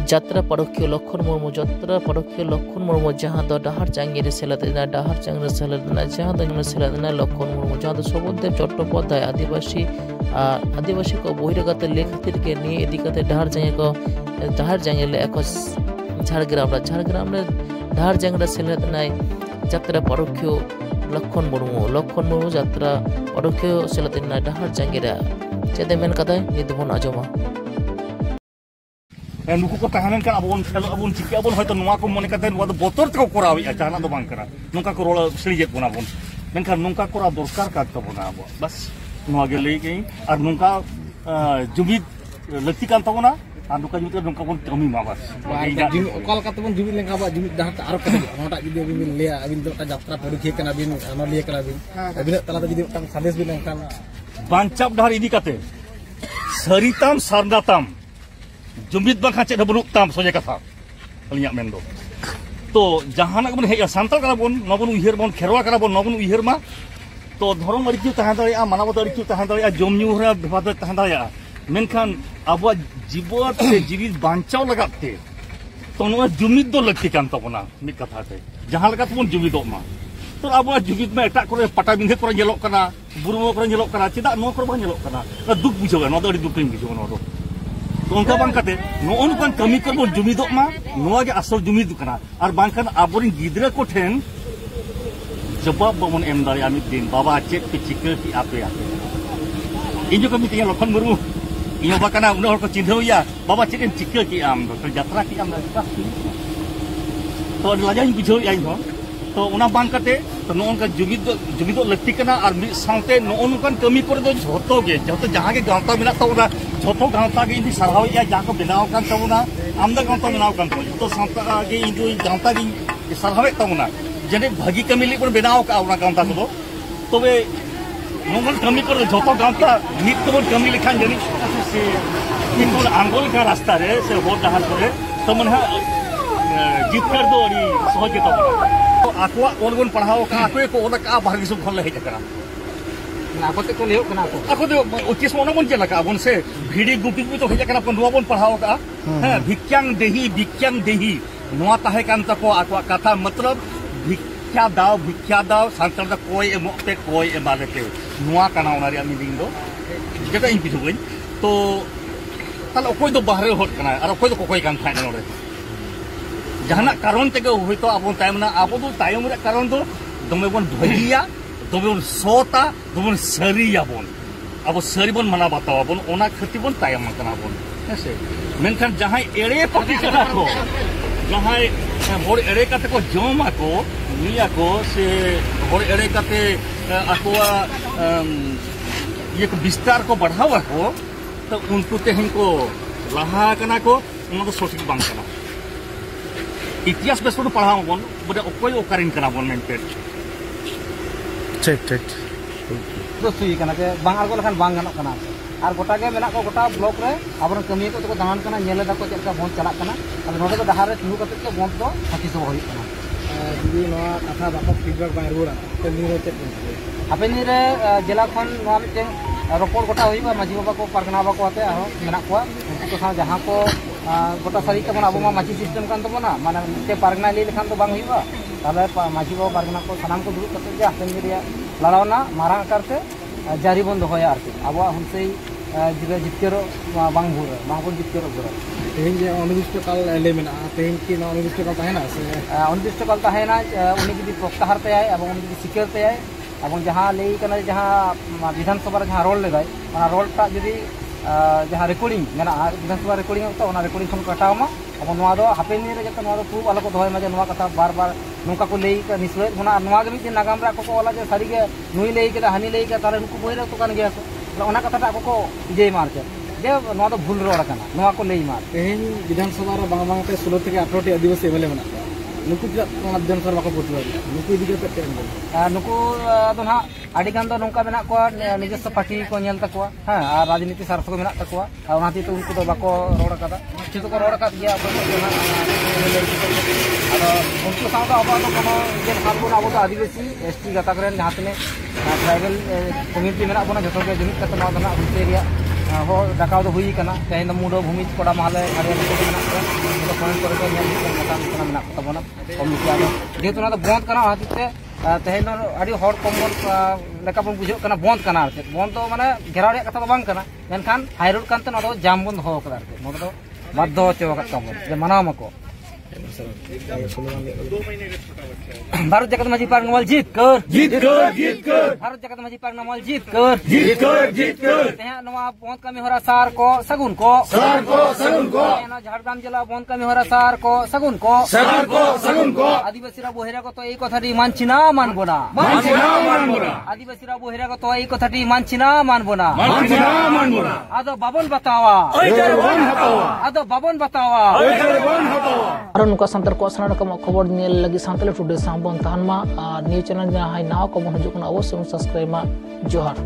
जात्रा पारखिया लक्षण मुर्मू जात्रा पारखिया लक्षण मुर्मू जहाँ दो डाहार चांगी रे सेलेदना डाहार चांगी रे सेलेदना जहाँ दो सेलेदना लक्षण मुर्मू जहाँ दो शोभनदेव चट्टोपाध्याय आदिवासी को बहिरागत लेख खातिर के निये इदी कते डाहार चांगी ले एको झाड़ग्राम रे डाहार चांगी रे सेलेदना जात्रा पारखिया लक्षण मुर्मू जात्रा पारखिया सेलेदना डाहार चांगी रे चेदे मेन कथाय नित बन आजमा नुकु को तहन का अब खेलो अब चिका बन हयतो नुवा को मने कते नुवा दो बोतर तक कोराव या जाना दो बांग करा नुका को रोल सिलिजेत बना बन मेनखान नुका कोरा दरकार का तबना अब बस नुवा गे लई गई और नुका जुमिद लक्ति कान तबना और नुका जुमिद नुका बन कमी मा बस कल का तबन जुमिद लेंगा बा जुमिद दाहत आरो कते नोटा जुदी बिन ले अबिन तो यात्रा परीक्षा कना बिन अनलिया कना बिन अबिन तला जुदी तंग संदेश बिन लेंखान बांचाप डहर इदी कते सरिताम सरदाताम जुमिद बखा चेद बनुक ताम सोजे कथा अलिया मेन दो तो जहाना बन हेया सांताल करा बन नबन उहिर बन खेरवा करा बन नबन उहिर मा तो धर्म अरिक्यु तहां दारिया मानवता अरिक्यु तहां दारिया जमन्यु रे बेफाद तहां दारिया मेनखान आबो जीवत से जीवित बांचाव लगाते तो नो जुमिद दो लगती कान तबना मिद कथा ते जहां लगा तबन जुमिदो मा तो आबो जुमिद में एटा करे पटा बिंधे करे जेलोक कना बुरुमो करे जेलोक कना चिदा नो करे बन जेलोक कना दुख बुझो नो दो अड़ी दुख बुझो नो दो तो उनका बांगते नोन कमी को जुमिद आसल जुमिद और बांखान आबोरिन गिद्रा को ठेन जवाब बन एम दारिया मिद दिन बाबा चेक पे चिका की आपे इन जो कमी लक्षण मुर्मू इन बाकाना उन हर को चिन्हया बाबा चेक एम चिका की आम तो यात्रा की आम तो लाजा बुझो इन तो उना बांगते तो नोन जुमिद लगती और मिद साथे नोन कमी को झोतो गे जतो जहां के गांवता मेना तबना झोतो गांवता के इदी सरहावया जहां को बनाव कान तबना आमदा गांवता बनाव कान तो सावता के इदी गांवता की सरहावे तबना जने भागी कमी ले पर बनाव का उना गांवता को तबे नोन कमी को झोतो गांवता मिद तो कमी लेखान जनी से किंतु आंगोल का रास्ता रे से हो डहार करे तो मन जितकर दो अड़ी सहज के तबना तो आकुआ ओलगन पढ़ाओ का आकुए को ओना का बाहर दिसम खल हेज करा आकोते को लेओ कना आको दो उचिस मोना बन चलका बन से भिडी गुपी भी तो हेज करा पन दुआ बन पढ़ाओ का है भिक्षांग देही नुआ ताहे कान तको आकुआ कथा मतलब भिक्षा दाव सांतर दा कोई एमोते कोई एमालेते नुआ काना ओना रे मीनिंग दो जेटा इन पिछु गई तो ताला कोई दो बाहर हट कना और कोई दो कोई कान थाय नोरे जहां कारण ते होइतो अब तायमना अब दो तायम रे कारण दो दमे बन भगिया दमे बन सोता दमे सरिया बन अब सरी बन मना बतावा बन ओना खति बन तायम कना बन हेसे मेनखान जहां एड़े पति कना को जहां बोर एड़े कते को जोमा को निया को से बोर एड़े कते अकोवा ये विस्तार को बढ़ावा को तो उनको तेहन को लहा कना को उन तो सोचिक बांग कना इतिहास बेस को पढ़ाओ बन बड़े ओकोय ओकारिन कना बन मेंटे ठीक तो सुई कना के बांग आगो लखान बांग गनो कना और गोटा के मेना को गोटा ब्लॉक रे आबर कमी को तो दान कना नेले दा को चलका फोन चला कना और नोडे को दहार रे तिहु कते को बोंद दो हाथी सब होई कना जुदी नोआ कथा बाको फीडबैक बाय रुरा ते निरो ते हापेनी रे जिला खन नोआ मिटे रोपड़ गोटा होइबा माजी बाबा को पारगना बाबा को आते आरो मेना को उनको तो सा जहां को गोटा सारी तबन अब माची सिस्टम कान तबना माने मिटे पारगना ले लेखान तो बांग होइबा ताले माजी बाबा पारगना को सनाम को दुरु कते जा हापेनी रे लालावना मारा आकार से जारी बन दोया आरती अब हमसे जिला जितकेरो बांग भूर बांग जितकेरो भूर तेहन जे अनिर्दिष्ट काल ले मेना तेहन की अनिर्दिष्ट काल ताहेना से अनिर्दिष्ट काल ताहेना उनी जदी प्रत्याहार ते आय एवं उनी जदी सिकर ते आय एवं जहां लेई कना जहां विधानसभा जहां रोल लेदाय ओना रोल टा जदी जहां रिकॉर्डिंग मेना विधानसभा रिकॉर्डिंग तो ओना रिकॉर्डिंग खन कटावमा अब नोआ दो हापेनी रे जत नोआ दो खूब आलो को दोय मा जे नोआ कथा बार बार नुका को लेई का निसवे ओना नोआ गे मिद नागाम रा को वाला जे सारी गे नुई लेई के हानि लेई के तारे नुकु बोइरा तो कान गया तो ओना कथा टा को इजे मार के जे नोआ दो भूल रोड कना नोआ को लेई मार तेहन विधानसभा रा बांग बांग ते 16 থেকে 18 टी आदिवासी एमएलए मेना नुकु जना विधानसभा बाको पुतवा नुकु इदी के पे नुकु दो ना आडी गान दो नोका मेना को निजस्व पार्टी को नेल तकवा हां आ राजनीति स्वार्थ को मेना तकवा ओनाती तो उनको तो बाको रोड कदा चितो को रोड का गया अब उनको साथ अब कोनो जे खानपुर अब तो आदिवासी एसटी गताक रेन जहां तने ट्राइबल कम्युनिटी मेना बना जतो के जुमित कत मा दना एरिया डाकाव दो हुई कना तेहेन मुडो भूमि कोड़ा माले आरे को मेना को पॉइंट करे के नेल के मतान कना मेना को तबना कमिटी आदो जेतु ना बंद कना हातिते तेहेन आडी हर कमबन लेका बन बुझो कना बंद कना आरते बंद तो माने घेराव रे कथा बांग कना मेनखान हाई रोड कानते ना दो जाम बंद हो कदा आरते मोद दो बाध्य होचो कतबन जे मनाव मको भारत जगत माझी पार्क नमल जीत कर भारत जगत माझी पार्क नमल जीत कर तेहा नवा बंद कमी होरा सार को सगुन को तेहा झारग्राम जिला बंद कमी होरा सार को सगुन को आदिवासी रा बोहेरा को तो এই কথাটি মানছি না মানবো না आदिवासी रा बोहेरा को तो এই কথাটি মানছি না মানবো না আদো বাবন বাতাওয়া আদো বাবন বাতাওয়া ᱟᱨ ᱱᱚᱝᱠᱟ ᱥᱟᱱᱛᱟᱲ ᱠᱚ ᱥᱟᱱᱟᱢ ᱨᱚᱠᱚᱢ ᱠᱷᱚᱵᱚᱨ ᱧᱮᱞ ᱞᱟᱹᱜᱤᱫ ᱥᱟᱱᱛᱟᱲ ᱴᱩᱰᱮ ᱥᱟᱶ ᱵᱚᱱ ᱛᱟᱦᱮᱱ ᱢᱟ ᱟᱨ ᱱᱤᱭᱩ ᱪᱮᱱᱮᱞ ᱡᱟᱦᱟᱸᱭ ᱱᱟᱣᱟ ᱠᱚ ᱵᱚᱱ ᱦᱤᱡᱩᱜ ᱠᱟᱱᱟ ᱚᱵᱚᱥᱥᱳᱭ ᱥᱟᱵᱥᱠᱨᱟᱭᱤᱵ ᱢᱟ ᱡᱚᱦᱟᱨ।